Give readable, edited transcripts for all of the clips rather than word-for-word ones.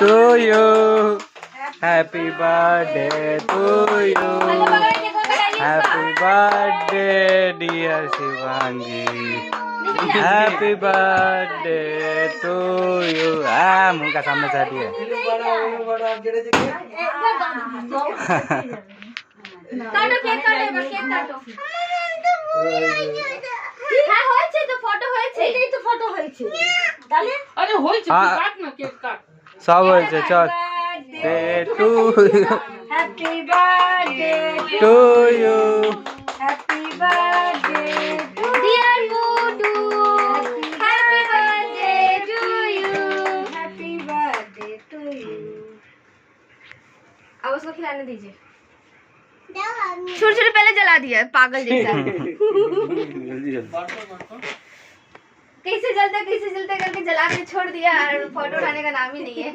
to you. Happy birthday to you. Happy birthday, dear Shivangi. Happy birthday to you. मुंह का सामने से हटिए। काटो केक काटो एবার কেক কাটো। হ্যাঁ হয়েছে তো ফটো হয়েছে। এইটাই তো ফটো হয়েছে। তাহলে আরে হয়েছে কাট না কেক কাট। সব হয়েছে চল। Birthday to you. Happy birthday To you. Happy birthday to dear Gudu happy birthday to you happy birthday to you अब उसको खिलाने दीजिए छोटे छोटे पहले जला दिया पागल जैसा कैसे जलता करके जला के छोड़ दिया और फोटो उठाने का नाम ही नहीं है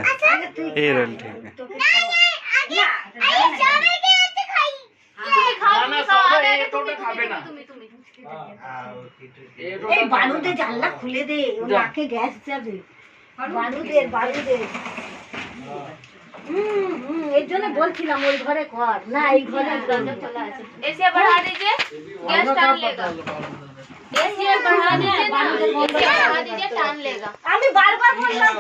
अच्छा ये रोल ठीक है। এই বালুতে জানলা খুলে দে ও নাকে গ্যাস যাবে বালুতে এর জন্য বলছিলাম ওই ঘরে কর না এই ঘরে দরজা খোলা আছে ऐसे बढ़ा दीजिए गैस टान लेगा ऐसे बढ़ा दीजिए टान लेगा আমি বারবার বললাম